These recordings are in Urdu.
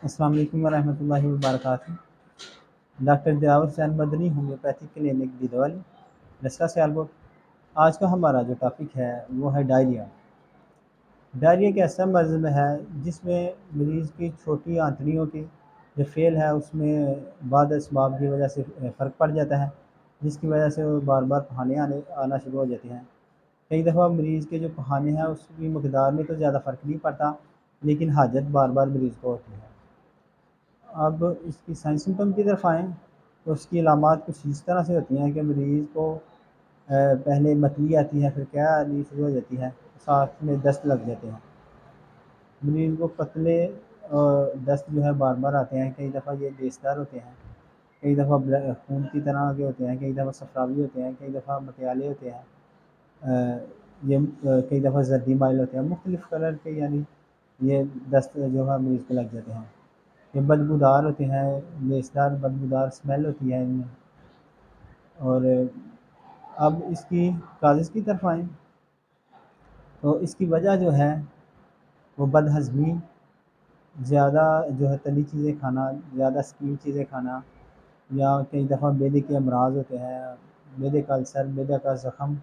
السلام علیکم ورحمۃ اللہ وبرکاتہ۔ ڈاکٹر دلاور حسین مدنی ہومیوپیتھی کلینک دیدوالی رسا سیالکوٹ۔ آج کا ہمارا جو ٹاپک ہے وہ ہے ڈائریا۔ ڈائریا ایک ایسا مرض ہے جس میں مریض کی چھوٹی آنتڑیوں کی جو فیل ہے اس میں بعض اسباب کی وجہ سے فرق پڑ جاتا ہے، جس کی وجہ سے وہ بار بار پخانے آنا شروع ہو جاتے ہیں۔ کئی دفعہ مریض کے جو پخانے ہیں اس کی مقدار میں تو زیادہ فرق نہیں پڑتا، لیکن حاجت بار بار مریض کو ہوتی ہے۔ اب اس کی سائن سمٹم کی طرف آئیں تو اس کی علامات کچھ اس طرح سے ہوتی ہیں کہ مریض کو پہلے متلی آتی ہے، پھر کیا آنی شروع ہو جاتی ہے، ساتھ میں دست لگ جاتے ہیں۔ مریض کو پتلے دست جو ہے بار بار آتے ہیں، کئی دفعہ یہ گیسدار ہوتے ہیں، کئی دفعہ خون کی طرح کے ہوتے ہیں، کئی دفعہ صفراوی ہوتے ہیں، کئی دفعہ مٹیالے ہوتے ہیں، یہ کئی دفعہ زردی مائل ہوتے ہیں، مختلف کلر کے یعنی یہ دست جو ہے مریض کو لگ جاتے ہیں۔ یہ بدبودار ہوتے ہیں، لیسدار بدبودار اسمیل ہوتی ہے ان میں۔ اور اب اس کی کازز کی طرف آئیں تو اس کی وجہ جو ہے وہ بد ہضمی، زیادہ جو ہے تلی چیزیں کھانا، زیادہ اسٹیم چیزیں کھانا، یا کئی دفعہ معدے کے امراض ہوتے ہیں، معدے کا السر، معدے کا زخم،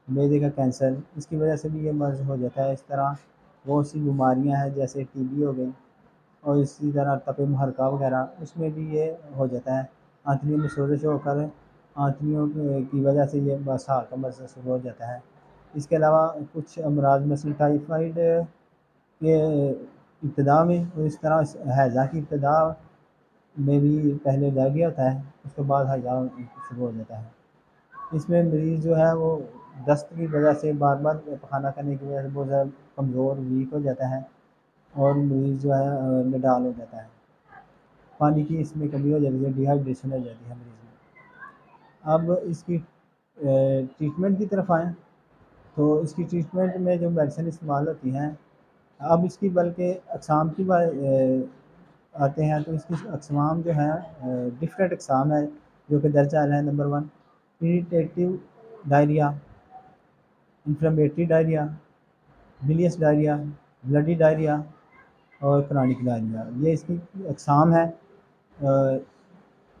معدے کا کینسر، اس کی وجہ سے بھی یہ مرض ہو جاتا ہے۔ اس طرح بہت سی بیماریاں ہیں جیسے ٹی بی ہو گئی، اور اسی طرح تپ محرکہ وغیرہ، اس میں بھی یہ ہو جاتا ہے۔ آنتڑیوں میں سوزش ہو کر آنتڑیوں کی وجہ سے یہ بسار کا مرض شروع ہو جاتا ہے۔ اس کے علاوہ کچھ امراض مثلا ٹائیفائڈ کے ابتدا میں، اور اس طرح ہیضہ کی ابتدا میں بھی پہلے ڈائریا ہوتا ہے، اس کے بعد ہیضہ شروع ہو جاتا ہے۔ اس میں مریض جو ہے وہ دست کی وجہ سے بار بار پخانہ کرنے کی وجہ سے بہت زیادہ کمزور ویک ہو جاتا ہے، اور مریض جو ہے نڈال ہو جاتا ہے، پانی کی اس میں کمی ہو جاتی ہے، ڈی ہائیڈریشن ہو جاتی ہے مریض میں۔ اب اس کی ٹریٹمنٹ کی طرف آئیں تو اس کی ٹریٹمنٹ میں جو میڈیسن استعمال ہوتی ہیں، اب اس کی بلکہ اقسام کی آتے ہیں تو اس کی اقسام جو ہیں ڈفرینٹ اقسام ہے جو کہ درج ذیل ہے۔ Number 1 irritative diarrhoea, inflammatory diarrhoea, بلیس ڈائریا، بلڈی ڈائریا اور کرونک ڈائریا، یہ اس کی اقسام ہے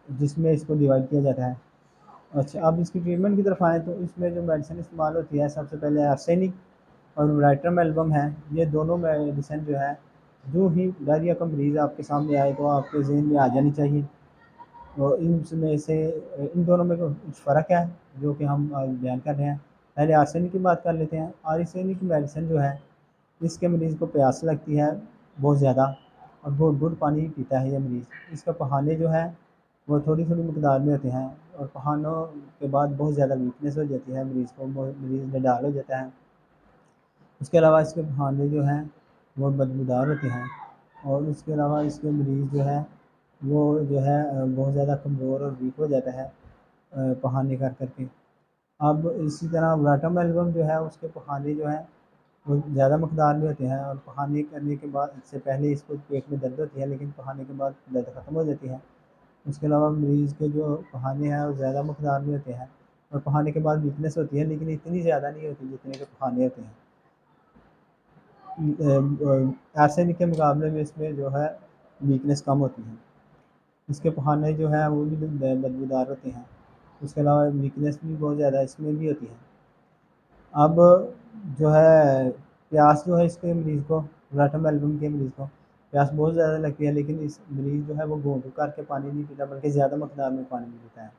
جس میں اس کو ڈیوائڈ کیا جاتا ہے۔ اچھا، اب اس کی ٹریٹمنٹ کی طرف آئیں تو اس میں جو میڈیسن استعمال ہوتی ہے، سب سے پہلے آرسینک اور ورائٹرم ایلبم ہے۔ یہ دونوں میڈیسن جو ہے، جو ہی ڈائریا کا مریض آپ کے سامنے آئے تو آپ کے ذہن میں آ جانی چاہیے۔ اور ان میں سے ان دونوں میں کچھ فرق ہے جو کہ ہم بیان کر رہے ہیں۔ پہلے آرسینک کی بات کر لیتے ہیں۔ آرسینک کی میڈیسن جو ہے، اس کے مریض کو پیاس لگتی ہے بہت زیادہ، اور گھٹ گھٹ پانی پیتا ہے یہ مریض۔ اس کا پخانے جو ہے وہ تھوڑی تھوڑی مقدار میں ہوتے ہیں، اور پخانوں کے بعد بہت زیادہ ویکنیس ہو جاتی ہے مریض کو، مریض نڈال ہو جاتا ہے۔ اس کے علاوہ اس کے پخانے جو ہیں وہ بدبودار ہوتے ہیں، اور اس کے علاوہ اس کے مریض جو ہے وہ جو ہے بہت زیادہ کمزور اور ویک ہو جاتا ہے پخانے کر کر کے۔ اب اسی طرح ورائٹرم ایلبم جو ہے، اس کے پخانے جو ہیں وہ زیادہ مقدار میں ہوتے ہیں، اور پخانے کرنے کے بعد سے پہلے اس کو پیٹ میں درد ہوتی ہے، لیکن پخانے کے بعد درد ختم ہو جاتی ہے۔ اس کے علاوہ مریض کے جو پخانے ہیں وہ زیادہ مقدار میں ہوتے ہیں، اور پخانے کے بعد ویکنیس ہوتی ہے، لیکن اتنی زیادہ نہیں ہوتی جتنے کے پخانے ہوتے ہیں۔ آرسینک کے مقابلے میں اس میں جو ہے ویکنیس کم ہوتی ہے۔ اس کے پخانے جو ہیں وہ بھی بدبودار ہوتے ہیں۔ اس کے علاوہ ویکنیس بھی بہت زیادہ اس میں بھی ہوتی ہے۔ اب جو ہے پیاس جو ہے اس کے مریض کو، ورائٹرم ایلبم کے مریض کو پیاس بہت زیادہ لگتی ہے، لیکن اس مریض جو ہے وہ گھونٹ کر کے پانی نہیں پیتا، بلکہ زیادہ مقدار میں پانی پیتا ہے۔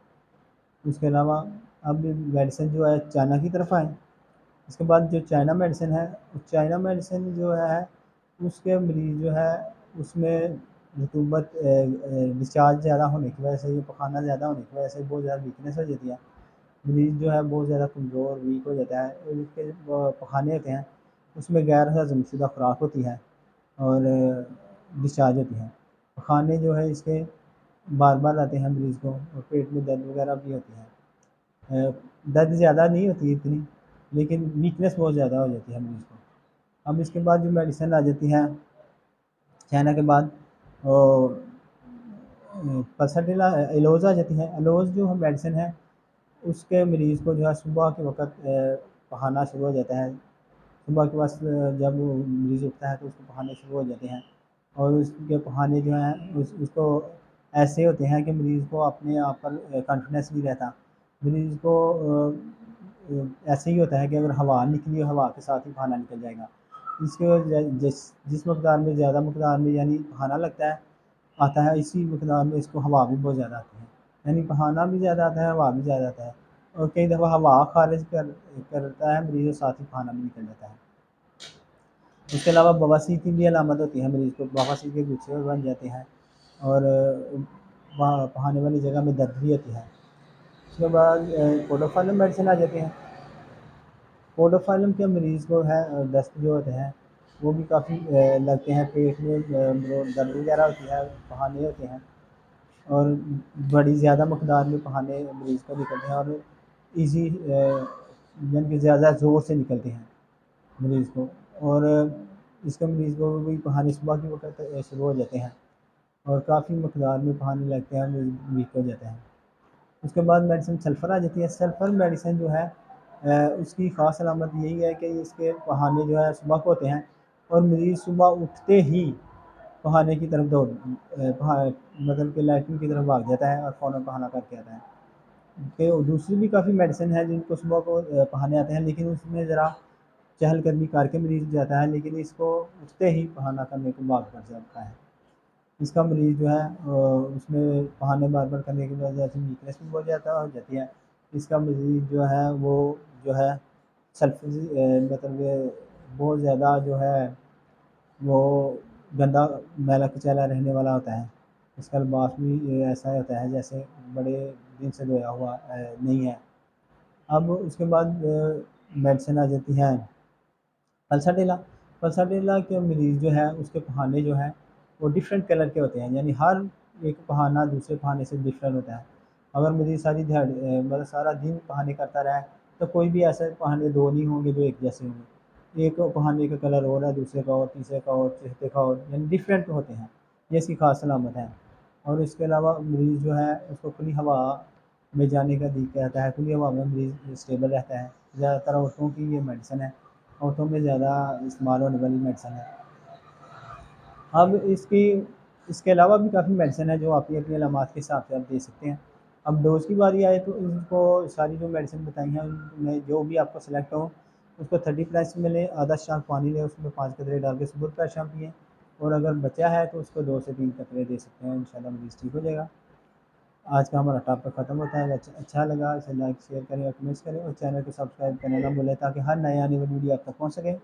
اس کے علاوہ اب میڈیسن جو ہے چائنا کی طرف آئیں۔ اس کے بعد جو چائنا میڈیسن ہے، چائنا میڈیسن جو ہے اس کے مریض جو ہے اس میں رطوبت ڈسچارج زیادہ ہونے کی وجہ سے، یہ پخانہ زیادہ ہونے کی وجہ سے بہت زیادہ ویکنیس ہو جاتی ہے، مریض جو ہے بہت زیادہ کمزور ویک ہو جاتا ہے، اور اس کے پخانے ہوتے ہیں اس میں غیر ہضم شدہ خوراک ہوتی ہے اور ڈسچارج ہوتی ہے۔ پخانے جو ہے اس کے بار بار آتے ہیں مریض کو، اور پیٹ میں درد وغیرہ بھی ہوتی ہے۔ درد زیادہ نہیں ہوتی اتنی، لیکن ویکنیس بہت زیادہ ہو جاتی ہے مریض کو۔ اب اس کے بعد جو میڈیسن آ جاتی ہیں چائنا کے بعد، پسٹیلا ایلوز آ جاتی ہے۔ ایلوز جو میڈیسن ہے اس کے مریض کو جو ہے صبح کے وقت پخانا شروع ہو جاتا ہے۔ صبح کے وقت جب مریض اٹھتا ہے تو اس کو پخانے شروع ہو جاتے ہیں، اور اس کے بہانے جو ہیں اس کو ایسے ہوتے ہیں کہ مریض کو اپنے آپ پر کانفیڈنس نہیں رہتا. مریض کو ایسے ہی ہوتا ہے کہ اگر ہوا نکلی ہوا کے ساتھ ہی بہانا نکل جائے گا. اس کے جس مقدار میں زیادہ مقدار میں یعنی بہانا لگتا ہے آتا ہے اسی مقدار میں اس کو ہوا بھی بہت زیادہ آتی ہے. یعنی بہانا بھی زیادہ آتا ہے ہوا بھی زیادہ آتا ہے. اور کئی دفعہ ہوا خارج کرتا ہے مریض اور ساتھ ہی بہانا بھی نکل جاتا ہے. اس کے علاوہ بواسیر کی بھی علامت ہوتی ہے مریض کو بواسیر کے گچھے بن جاتے ہیں اور وہاں بہانے والی جگہ میں درد بھی ہوتی ہے. اس کے بعد کوڈوفائلم میڈیسن آ جاتے ہیں. کوڈوفائلم کے مریض کو ہے دست جو ہوتے ہیں وہ بھی کافی لگتے ہیں پیٹ میں درد وغیرہ ہوتی ہے بہانے ہوتے ہیں اور بڑی زیادہ مقدار میں بہانے مریض کو نکلتے ہیں اور ایزی یعنی کہ زیادہ زور سے نکلتے ہیں مریض کو. اور اس کے مریض کو بھی بہانے صبح کے وقت شروع ہو جاتے ہیں اور کافی مقدار میں بہانے لگتے ہیں مریض ویک ہو جاتے ہیں. اس کے بعد میڈیسن سلفر آ جاتی ہے. سلفر میڈیسن جو ہے اس کی خاص علامت یہی ہے کہ اس کے بہانے جو ہے صبح کو ہوتے ہیں اور مریض صبح اٹھتے ہی بہانے کی طرف مطلب کہ لیٹرن کی طرف بھاگ جاتا ہے اور فوراً بہانا کر کے آتا ہے. کہ دوسری بھی کافی میڈیسن ہیں جن کو صبح کو بہانے آتے ہیں لیکن اس میں ذرا چہل قدمی کر کے مریض جاتا ہے لیکن اس کو اٹھتے ہی بہانہ کرنے کو بھاگ پڑ جاتا ہے. اس کا مریض جو ہے اس میں بہانے بار بار کرنے کی وجہ سے ویکنیس بھی بہت زیادہ ہو جاتی ہے. اس کا مریض جو ہے وہ جو ہے مطلب بہت زیادہ جو ہے وہ گندا میلا کچیلا رہنے والا ہوتا ہے. اس کا لباس بھی ایسا ہوتا ہے جیسے بڑے دن سے دھویا ہوا نہیں ہے. اب اس کے بعد میڈیسن آ جاتی ہے پلساٹیلا. پلساٹیلا کے مریض جو ہے اس کے بہانے جو ہیں وہ ڈفرینٹ کلر کے ہوتے ہیں یعنی ہر ایک بہانہ دوسرے بہانے سے ڈفرینٹ ہوتا ہے. اگر مریض ساری دیہڑی مطلب سارا دن بہانے کرتا رہے تو کوئی بھی ایسے بہانے دو نہیں ہوں گے جو ایک جیسے ہوں گے. ایک بہانے کا کلر اور ہے دوسرے کا اور تیسرے کا اور چوتھے کا اور یعنی ڈفرینٹ ہوتے ہیں. یہ اس کی خاص علامت ہے. اور اس کے علاوہ مریض جو ہے اس کو کھلی ہوا میں جانے کا دل کہتا ہے. کھلی ہوا میں مریض اسٹیبل رہتا ہے. زیادہ تر عورتوں کی یہ میڈیسن ہے. عورتوں میں زیادہ استعمال ہونے والی میڈیسن ہے. اب اس کے علاوہ بھی کافی میڈیسن ہے جو اپنی اپنی علامات کے حساب سے آپ دے سکتے ہیں. اب ڈوز کی باری آئے تو ان کو ساری جو میڈیسن بتائی ہیں ان میں جو بھی آپ کو سلیکٹ ہو اس کو 30 میں لیں. آدھا شام پانی لیں اس میں 5 قطرے ڈال کے صبح کا شام پئیں. اور اگر بچہ ہے تو اس کو 2 سے 3 قطرے دے سکتے ہیں. انشاءاللہ مریض ٹھیک ہو جائے گا. آج کا ہمارا ٹاپک ختم ہوتا ہے. اچھا لگا اسے لائک شیئر کریں اور کمنٹس کریں اور چینل کو سبسکرائب کرنا نہ بھولیں تاکہ ہر نئے آنے والی ویڈیو آپ تک پہنچ سکے.